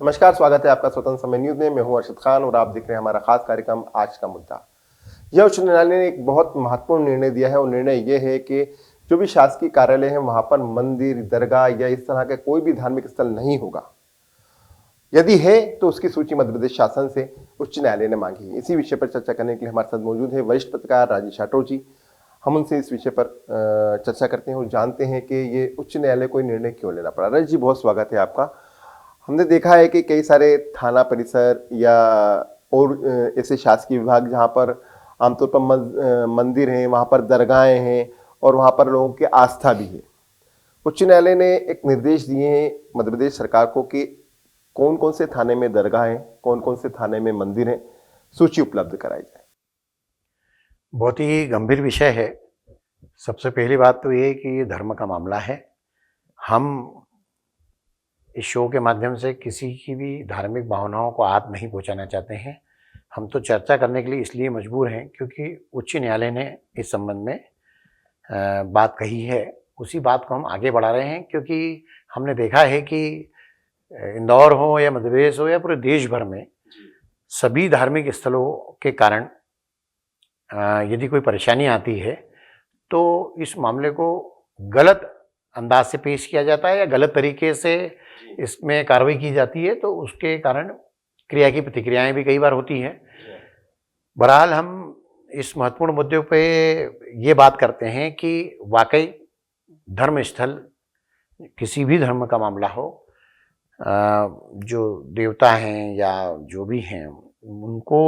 नमस्कार, स्वागत है आपका स्वतंत्र समय न्यूज में। मैं हूं अर्शद खान और आप देख रहे हैं हमारा खास कार्यक्रम आज का मुद्दा। यह उच्च न्यायालय ने एक बहुत महत्वपूर्ण निर्णय दिया है और निर्णय यह है कि जो भी शासकीय कार्यालय है वहां पर मंदिर, दरगाह या इस तरह का कोई भी धार्मिक स्थल नहीं होगा। यदि है तो उसकी सूची मध्य प्रदेश शासन से उच्च न्यायालय ने मांगी है। इसी विषय पर चर्चा करने के लिए हमारे साथ मौजूद है वरिष्ठ पत्रकार राजेश राठौर जी। हम उनसे इस विषय पर चर्चा करते हैं और जानते हैं कि ये उच्च न्यायालय कोई निर्णय क्यों लेना पड़ा। राजेश जी, बहुत स्वागत है आपका। हमने देखा है कि कई सारे थाना परिसर या और ऐसे शासकीय विभाग जहाँ पर आमतौर पर मंदिर हैं, वहाँ पर दरगाहें हैं और वहाँ पर लोगों की आस्था भी है। उच्च न्यायालय ने एक निर्देश दिए हैं मध्य प्रदेश सरकार को कि कौन कौन से थाने में दरगाह हैं, कौन कौन से थाने में मंदिर हैं, सूची उपलब्ध कराई जाए। बहुत ही गंभीर विषय है। सबसे पहली बात तो ये कि ये धर्म का मामला है। हम इस शो के माध्यम से किसी की भी धार्मिक भावनाओं को हाथ नहीं पहुंचाना चाहते हैं। हम तो चर्चा करने के लिए इसलिए मजबूर हैं क्योंकि उच्च न्यायालय ने इस संबंध में बात कही है। उसी बात को हम आगे बढ़ा रहे हैं क्योंकि हमने देखा है कि इंदौर हो या मध्य प्रदेश हो या पूरे देश भर में सभी धार्मिक स्थलों के कारण यदि कोई परेशानी आती है तो इस मामले को गलत अंदाज से पेश किया जाता है या गलत तरीके से इसमें कार्रवाई की जाती है, तो उसके कारण क्रिया की प्रतिक्रियाएं भी कई बार होती हैं। बहरहाल हम इस महत्वपूर्ण मुद्दे पे ये बात करते हैं कि वाकई धर्म स्थल, किसी भी धर्म का मामला हो, जो देवता हैं या जो भी हैं उनको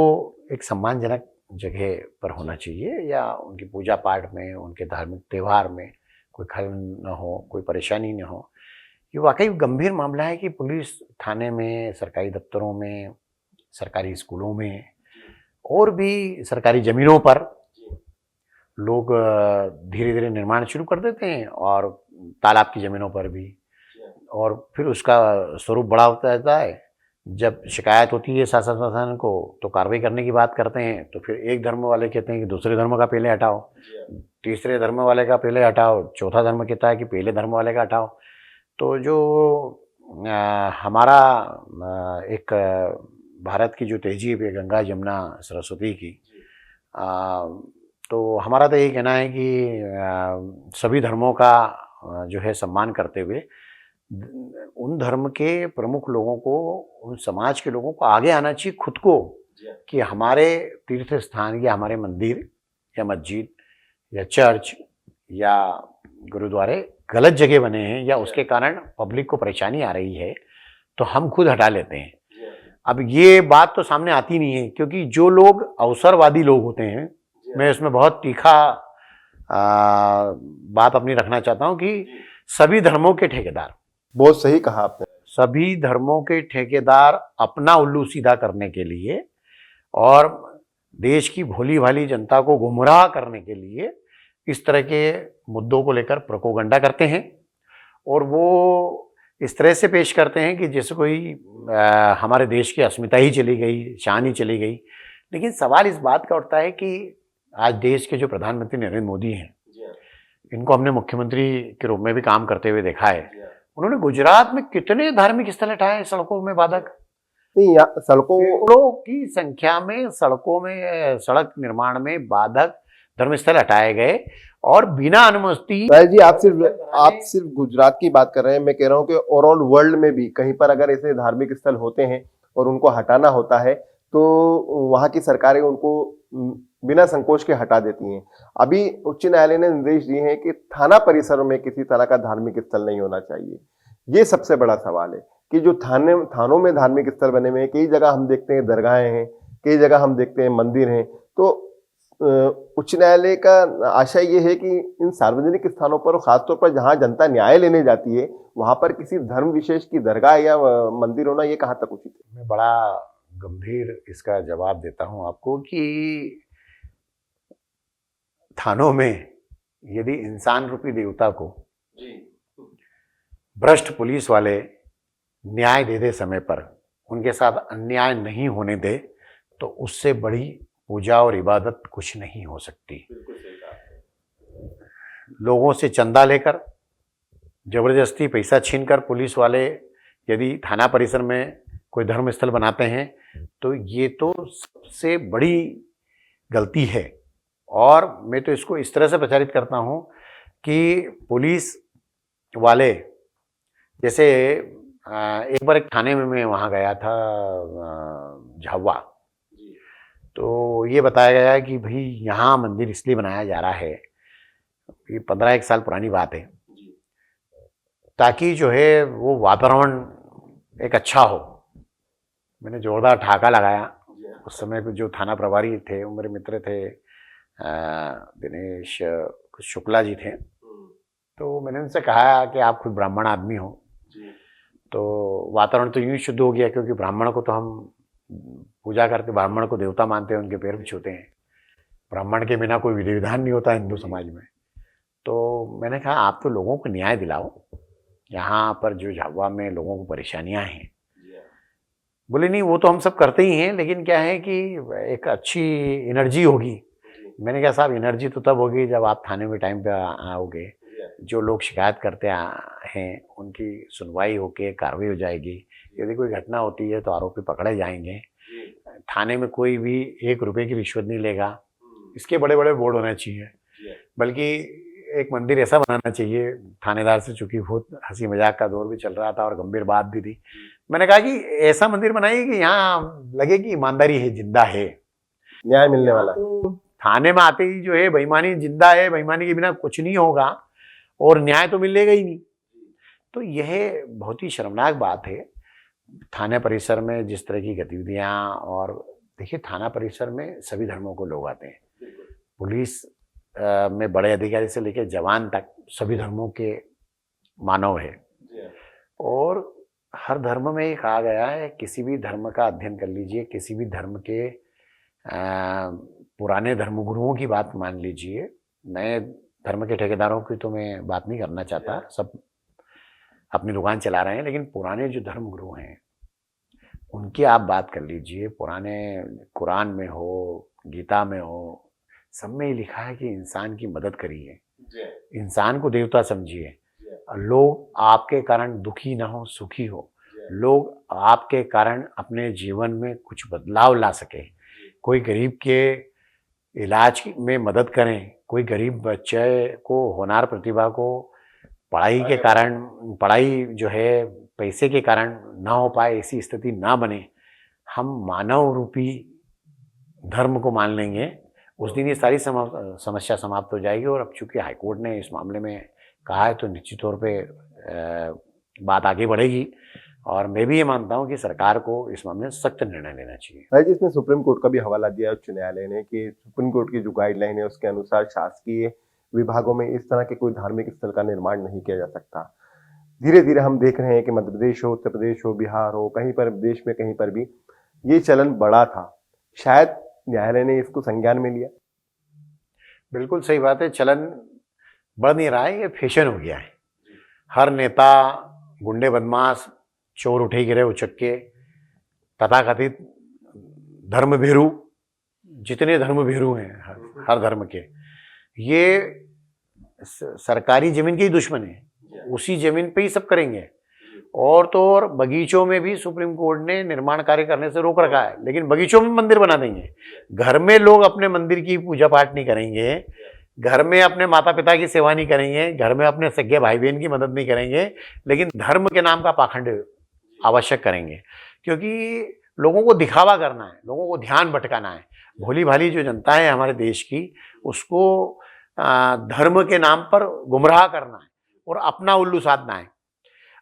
एक सम्मानजनक जगह पर होना चाहिए या उनकी पूजा पाठ में, उनके धार्मिक त्यौहार में कोई खलल न हो, कोई परेशानी न हो। ये वाकई गंभीर मामला है कि पुलिस थाने में, सरकारी दफ्तरों में, सरकारी स्कूलों में और भी सरकारी ज़मीनों पर लोग धीरे धीरे निर्माण शुरू कर देते हैं और तालाब की ज़मीनों पर भी, और फिर उसका स्वरूप बड़ा होता रहता है। जब शिकायत होती है शासन शासन को तो कार्रवाई करने की बात करते हैं, तो फिर एक धर्म वाले कहते हैं कि दूसरे धर्म का पहले हटाओ, तीसरे धर्म वाले का पहले हटाओ, चौथा धर्म कहता है कि पहले धर्म वाले का हटाओ। तो जो हमारा एक भारत की जो तहजीब है गंगा जमुना सरस्वती की, तो हमारा तो यही कहना है कि सभी धर्मों का जो है सम्मान करते हुए उन धर्म के प्रमुख लोगों को, उन समाज के लोगों को आगे आना चाहिए खुद को कि हमारे तीर्थ स्थान या हमारे मंदिर या मस्जिद या चर्च या गुरुद्वारे गलत जगह बने हैं या उसके कारण पब्लिक को परेशानी आ रही है, तो हम खुद हटा लेते हैं। अब ये बात तो सामने आती नहीं है क्योंकि जो लोग अवसरवादी लोग होते हैं, मैं इसमें बहुत तीखा बात अपनी रखना चाहता हूँ कि सभी धर्मों के ठेकेदार, बहुत सही कहा आपने, सभी धर्मों के ठेकेदार अपना उल्लू सीधा करने के लिए और देश की भोली भाली जनता को गुमराह करने के लिए इस तरह के मुद्दों को लेकर प्रोपेगेंडा करते हैं और वो इस तरह से पेश करते हैं कि जैसे कोई हमारे देश की अस्मिता ही चली गई, शान ही चली गई। लेकिन सवाल इस बात का उठता है कि आज देश के जो प्रधानमंत्री नरेंद्र मोदी हैं, इनको हमने मुख्यमंत्री के रूप में भी काम करते हुए देखा है। उन्होंने गुजरात में कितने धार्मिक स्थल हटाए सड़कों में बाधक, नहीं सड़कों की संख्या में, सड़कों में, सड़क निर्माण में बाधक धर्मस्थल हटाए गए और बिना अनुमति। जी, आप सिर्फ गुजरात की बात कर रहे हैं। मैं कह रहा हूँ कि ओवरऑल वर्ल्ड में भी कहीं पर अगर ऐसे धार्मिक स्थल होते हैं और उनको हटाना होता है तो वहाँ की सरकारें उनको बिना संकोच के हटा देती हैं। अभी उच्च न्यायालय ने निर्देश दिए हैं कि थाना परिसरों में किसी तरह का धार्मिक स्थल नहीं होना चाहिए। ये सबसे बड़ा सवाल है कि जो थानों में धार्मिक स्थल बने हुए हैं, कई जगह हम देखते हैं दरगाहें हैं, कई जगह हम देखते हैं मंदिर हैं। तो उच्च न्यायालय का आशय ये है कि इन सार्वजनिक स्थानों पर, खासतौर पर जहां जनता न्याय लेने जाती है, वहां पर किसी धर्म विशेष की दरगाह या मंदिर होना ये कहाँ तक उचित है? मैं बड़ा गंभीर इसका जवाब देता हूं आपको कि थानों में यदि इंसान रूपी देवता को भ्रष्ट पुलिस वाले न्याय दे दे समय पर, उनके साथ अन्याय नहीं होने दे, तो उससे बड़ी पूजा और इबादत कुछ नहीं हो सकती। लोगों से चंदा लेकर, जबरदस्ती पैसा छीनकर पुलिस वाले यदि थाना परिसर में कोई धर्म स्थल बनाते हैं, तो ये तो सबसे बड़ी गलती है। और मैं तो इसको इस तरह से प्रचारित करता हूँ कि पुलिस वाले, जैसे एक बार एक थाने में मैं वहाँ गया था, झावा, तो ये बताया गया कि भाई यहाँ मंदिर इसलिए बनाया जा रहा है, ये 15 साल पुरानी बात है, ताकि जो है वो वातावरण एक अच्छा हो। मैंने जोरदार ठहाका लगाया। उस समय पे जो थाना प्रभारी थे वो मेरे मित्र थे, दिनेश शुक्ला जी थे। तो मैंने उनसे कहा कि आप खुद ब्राह्मण आदमी हो, तो वातावरण तो यूं ही शुद्ध हो गया, क्योंकि ब्राह्मण को तो हम पूजा करते, ब्राह्मण को देवता मानते हैं, उनके पैर भी छूते हैं। ब्राह्मण के बिना कोई विधि विधान नहीं होता हिंदू समाज में। तो मैंने कहा आप तो लोगों को न्याय दिलाओ, यहाँ पर जो झाबुआ में लोगों को परेशानियां हैं। बोले नहीं वो तो हम सब करते ही हैं, लेकिन क्या है कि एक अच्छी एनर्जी होगी। मैंने कहा साहब एनर्जी तो तब होगी जब आप थाने में टाइम पे आओगे, जो लोग शिकायत करते हैं उनकी सुनवाई होके कार्रवाई हो जाएगी। यदि कोई घटना होती है तो आरोपी पकड़े जाएंगे। थाने में कोई भी 1 रुपए की रिश्वत नहीं लेगा। इसके बड़े बड़े बोर्ड होने चाहिए। बल्कि एक मंदिर ऐसा बनाना चाहिए, थानेदार से चूंकि बहुत हंसी मजाक का दौर भी चल रहा था और गंभीर बात भी थी, मैंने कहा कि ऐसा मंदिर बनाइए कि यहाँ लगे कि ईमानदारी है, जिंदा है, न्याय मिलने वाला। तो थाने में आते ही जो है बेईमानी जिंदा है, बेईमानी के बिना कुछ नहीं होगा और न्याय तो मिलेगा ही नहीं। तो यह बहुत ही शर्मनाक बात है। थाने परिसर में जिस तरह की गतिविधियां, और देखिए थाना परिसर में सभी धर्मों को लोग आते हैं। पुलिस में बड़े अधिकारी से लेकर जवान तक सभी धर्मों के मानव है। और हर धर्म में ये कहा गया है, किसी भी धर्म का अध्ययन कर लीजिए, किसी भी धर्म के पुराने धर्मगुरुओं की बात मान लीजिए, नए धर्म के ठेकेदारों की तो मैं बात नहीं करना चाहता, सब अपनी दुकान चला रहे हैं, लेकिन पुराने जो धर्मगुरु हैं उनकी आप बात कर लीजिए। पुराने कुरान में हो, गीता में हो, सब में ही लिखा है कि इंसान की मदद करिए, इंसान को देवता समझिए, लोग आपके कारण दुखी ना हो, सुखी हो, लोग आपके कारण अपने जीवन में कुछ बदलाव ला सके, कोई गरीब के इलाज में मदद करें, कोई गरीब बच्चे को होनहार प्रतिभा को पढ़ाई के कारण, पढ़ाई जो है पैसे के कारण ना हो पाए, ऐसी स्थिति ना बने, हम मानव रूपी धर्म को मान लेंगे, उस दिन ये सारी समस्या समाप्त हो जाएगी। और अब चूंकि हाईकोर्ट ने इस मामले में कहा है तो निश्चित तौर पे बात आगे बढ़ेगी। और मैं भी ये मानता हूँ कि सरकार को इस मामले में सख्त निर्णय लेना चाहिए। भाई जी, इसमें सुप्रीम कोर्ट का भी हवाला दिया उच्च न्यायालय ने कि सुप्रीम कोर्ट की जो गाइडलाइन है उसके अनुसार शासकीय विभागों में इस तरह के कोई धार्मिक स्थल का निर्माण नहीं किया जा सकता। धीरे धीरे हम देख रहे हैं कि मध्य प्रदेश हो, उत्तर प्रदेश हो, बिहार हो, कहीं पर देश में कहीं पर भी ये चलन बड़ा था। शायद न्यायालय ने इसको संज्ञान में लिया। बिल्कुल सही बात है, चलन बढ़ नहीं रहा है, ये फैशन हो गया है। हर नेता, गुंडे बदमाश, चोर उठे गिरे उचक्के, तथाकथित धर्म भीरू, जितने धर्म भीरू हैं हर धर्म के, ये सरकारी जमीन के ही दुश्मन है, उसी जमीन पे ही सब करेंगे। और तो और बगीचों में भी सुप्रीम कोर्ट ने निर्माण कार्य करने से रोक रखा है, लेकिन बगीचों में मंदिर बना देंगे। घर में लोग अपने मंदिर की पूजा पाठ नहीं करेंगे, घर में अपने माता पिता की सेवा नहीं करेंगे, घर में अपने सगे भाई बहन की मदद नहीं करेंगे, लेकिन धर्म के नाम का पाखंड आवश्यक करेंगे, क्योंकि लोगों को दिखावा करना है, लोगों को ध्यान भटकाना है। भोली भाली जो जनता है हमारे देश की, उसको धर्म के नाम पर गुमराह करना है और अपना उल्लू साधना है।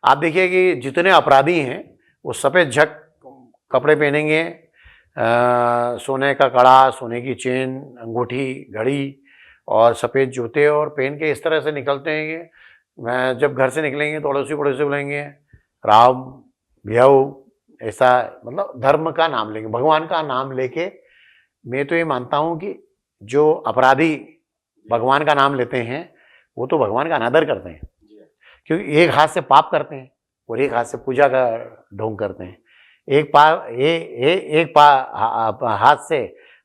आप देखिए कि जितने अपराधी हैं वो सफ़ेद झक कपड़े पहनेंगे, सोने का कड़ा, सोने की चेन, अंगूठी, घड़ी और सफ़ेद जूते और पहन के इस तरह से निकलते हैं कि जब घर से निकलेंगे तो अड़ोसी पड़ोसी बोलेंगे राम भैया, ऐसा मतलब धर्म का नाम लेंगे, भगवान का नाम लेके। मैं तो ये मानता हूँ कि जो अपराधी भगवान का नाम लेते हैं वो तो भगवान का अनादर करते हैं, क्योंकि एक हाथ से पाप करते हैं और एक हाथ से पूजा का ढोंग करते हैं। एक हाथ से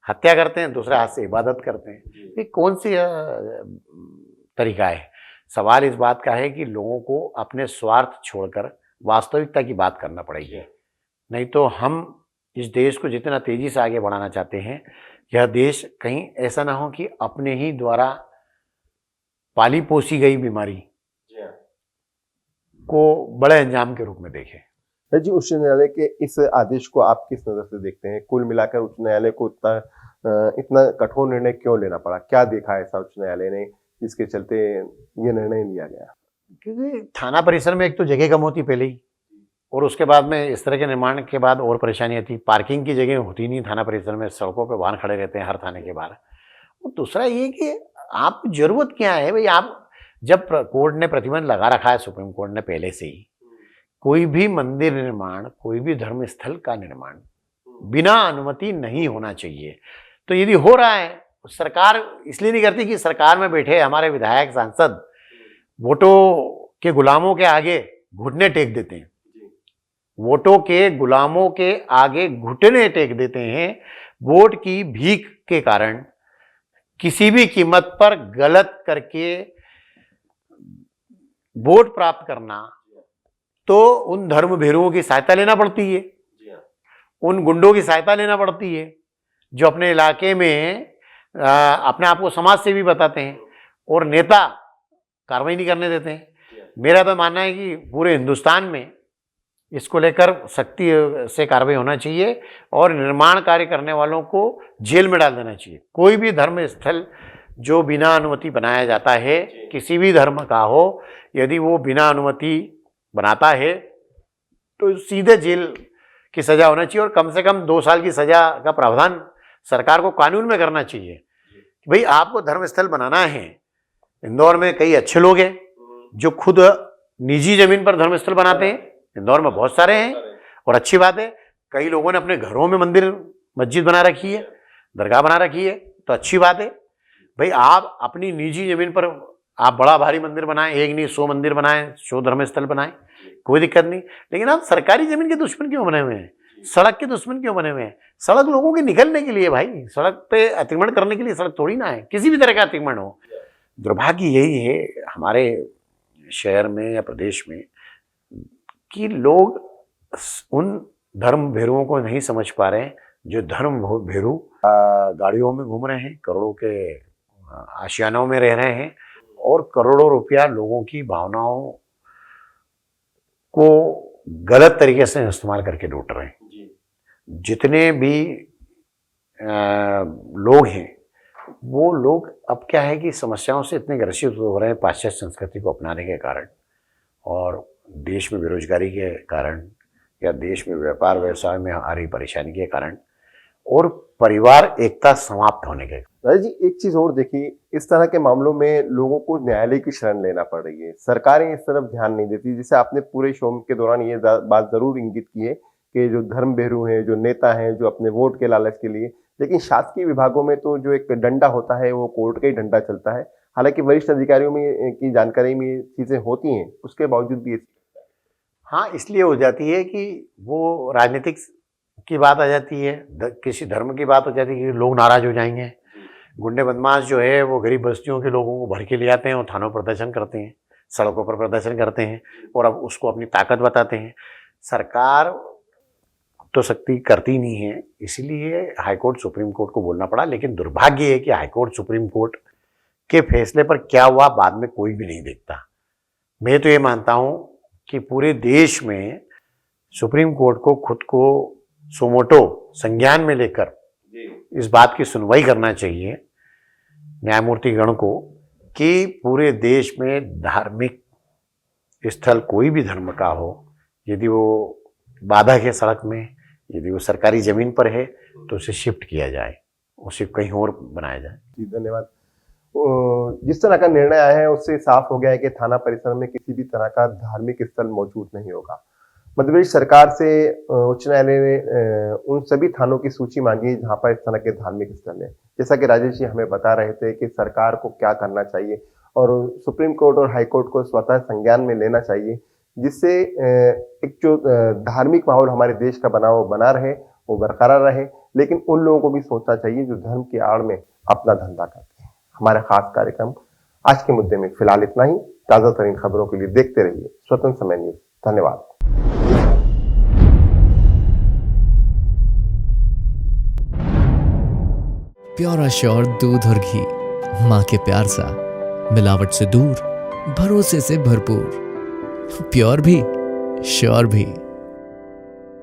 हत्या करते हैं, दूसरे हाथ से इबादत करते हैं। ये कौन सी तरीका है? सवाल इस बात का है कि लोगों को अपने स्वार्थ छोड़कर वास्तविकता की बात करना पड़ेगी। नहीं तो हम इस देश को जितना तेजी से आगे बढ़ाना चाहते हैं, यह देश कहीं ऐसा ना हो कि अपने ही द्वारा पाली पोसी गई बीमारी को बड़े अंजाम के रूप में देखे। जी, उच्च न्यायालय के इस आदेश को आप किस नजर से देखते हैं? कुल मिलाकर उच्च न्यायालय को इतना कठोर निर्णय क्यों लेना पड़ा? क्या देखा ऐसा उच्च न्यायालय ने जिसके चलते ये निर्णय लिया गया? क्योंकि थाना परिसर में एक तो जगह कम होती पहले ही, और उसके बाद में इस तरह के निर्माण के बाद और परेशानी आती। पार्किंग की जगह होती नहीं थाना परिसर में, सड़कों पे वाहन खड़े रहते हैं हर थाने के बाहर। और दूसरा ये कि आप जरूरत क्या है भाई, आप जब कोर्ट ने प्रतिबंध लगा रखा है, सुप्रीम कोर्ट ने पहले से ही, कोई भी मंदिर निर्माण, कोई भी धर्म स्थल का निर्माण बिना अनुमति नहीं होना चाहिए। तो यदि हो रहा है, सरकार इसलिए नहीं करती कि सरकार में बैठे हमारे विधायक सांसद वोटों के गुलामों के आगे घुटने टेक देते हैं, वोटों के गुलामों के आगे घुटने टेक देते हैं। वोट की भीख के कारण किसी भी कीमत पर गलत करके वोट प्राप्त करना, तो उन धर्म भीरुओं की सहायता लेना पड़ती है, उन गुंडों की सहायता लेना पड़ती है जो अपने इलाके में अपने आप को समाज सेवी बताते हैं और नेता कार्रवाई नहीं करने देते हैं। मेरा तो मानना है कि पूरे हिंदुस्तान में इसको लेकर सख्ती से कार्रवाई होना चाहिए और निर्माण कार्य करने वालों को जेल में डाल देना चाहिए। कोई भी धर्म स्थल जो बिना अनुमति बनाया जाता है, किसी भी धर्म का हो, यदि वो बिना अनुमति बनाता है तो सीधे जेल की सजा होना चाहिए, और कम से कम 2 साल की सजा का प्रावधान सरकार को कानून में करना चाहिए कि भाई आपको धर्मस्थल बनाना है। इंदौर में कई अच्छे लोग हैं जो खुद निजी जमीन पर धर्मस्थल बनाते हैं, इंदौर में बहुत सारे हैं, और अच्छी बात है। कई लोगों ने अपने घरों में मंदिर मस्जिद बना रखी है, दरगाह बना रखी है, तो अच्छी बात है। भाई आप अपनी निजी जमीन पर आप बड़ा भारी मंदिर बनाएं, एक नहीं 100 मंदिर बनाएं, 100 धर्मस्थल बनाएं, कोई दिक्कत नहीं। लेकिन आप सरकारी जमीन के दुश्मन क्यों बने हुए हैं? सड़क के दुश्मन क्यों बने हुए हैं? सड़क लोगों के निकलने के लिए भाई, सड़क पे अतिक्रमण करने के लिए सड़क थोड़ी ना है, किसी भी तरह का अतिक्रमण हो। दुर्भाग्य यही है हमारे शहर में या प्रदेश में कि लोग उन धर्म भीरुओं को नहीं समझ पा रहे हैं जो धर्म भीरु गाड़ियों में घूम रहे हैं, करोड़ों के आशियानों में रह रहे हैं और करोड़ों रुपया लोगों की भावनाओं को गलत तरीके से इस्तेमाल करके लूट रहे हैं। जितने भी लोग हैं, वो लोग अब क्या है कि समस्याओं से इतने ग्रसित हो रहे हैं पाश्चात्य संस्कृति को अपनाने के कारण, और देश में बेरोजगारी के कारण या देश में व्यापार व्यवसाय में आ रही परेशानी के कारण, और परिवार एकता समाप्त होने के। राजा जी, एक चीज और देखिए, इस तरह के मामलों में लोगों को न्यायालय की शरण लेना पड़ रही है, सरकारें इस तरफ ध्यान नहीं देती। जैसे आपने पूरे शो के दौरान ये बात जरूर इंगित की है कि जो धर्म भीरू हैं, जो नेता हैं, जो अपने वोट के लालच के लिए, लेकिन शासकीय विभागों में तो जो एक डंडा होता है वो कोर्ट का ही डंडा चलता है। हालांकि वरिष्ठ अधिकारियों में की जानकारी में ये चीजें होती हैं, उसके बावजूद भी हाँ, इसलिए हो जाती है कि वो राजनीतिक की बात आ जाती है, किसी धर्म की बात हो जाती है कि लोग नाराज हो जाएंगे। गुंडे बदमाश जो है वो गरीब बस्तियों के लोगों को भर के ले आते हैं और थानों पर प्रदर्शन करते हैं, सड़कों पर प्रदर्शन करते हैं और अब उसको अपनी ताकत बताते हैं। सरकार तो सख्ती करती नहीं है, इसलिए हाईकोर्ट सुप्रीम कोर्ट को बोलना पड़ा। लेकिन दुर्भाग्य है कि हाईकोर्ट सुप्रीम कोर्ट के फैसले पर क्या हुआ बाद में कोई भी नहीं देखता। मैं तो ये मानता हूँ कि पूरे देश में सुप्रीम कोर्ट को खुद को सुमोटो संज्ञान में लेकर इस बात की सुनवाई करना चाहिए न्यायमूर्ति गण को कि पूरे देश में धार्मिक स्थल कोई भी धर्म का हो, यदि वो बाधक है सड़क में, यदि वो सरकारी जमीन पर है, तो उसे शिफ्ट किया जाए, उसे कहीं और बनाया जाए। जी, धन्यवाद। जिस तरह का निर्णय आया है उससे साफ हो गया है कि थाना परिसर में किसी भी तरह का धार्मिक स्थल मौजूद नहीं होगा। मध्य प्रदेश सरकार से उच्च न्यायालय ने उन सभी थानों की सूची मांगी है जहां पर इस तरह के धार्मिक स्थल है। जैसा कि राजेश जी हमें बता रहे थे कि सरकार को क्या करना चाहिए और सुप्रीम कोर्ट और हाई कोर्ट को स्वतः संज्ञान में लेना चाहिए, जिससे एक जो धार्मिक माहौल हमारे देश का बना रहे, वो बरकरार रहे। लेकिन उन लोगों को भी सोचना चाहिए जो धर्म की आड़ में अपना धंधा करते हैं। हमारा खास कार्यक्रम आज के मुद्दे में फिलहाल इतना ही। ताजा तरीन खबरों के लिए देखते रहिए स्वतंत्र समय न्यूज। धन्यवाद। प्योर श्योर दूध और घी, माँ के प्यार सा, मिलावट से दूर, भरोसे से भरपूर, प्योर भी श्योर भी।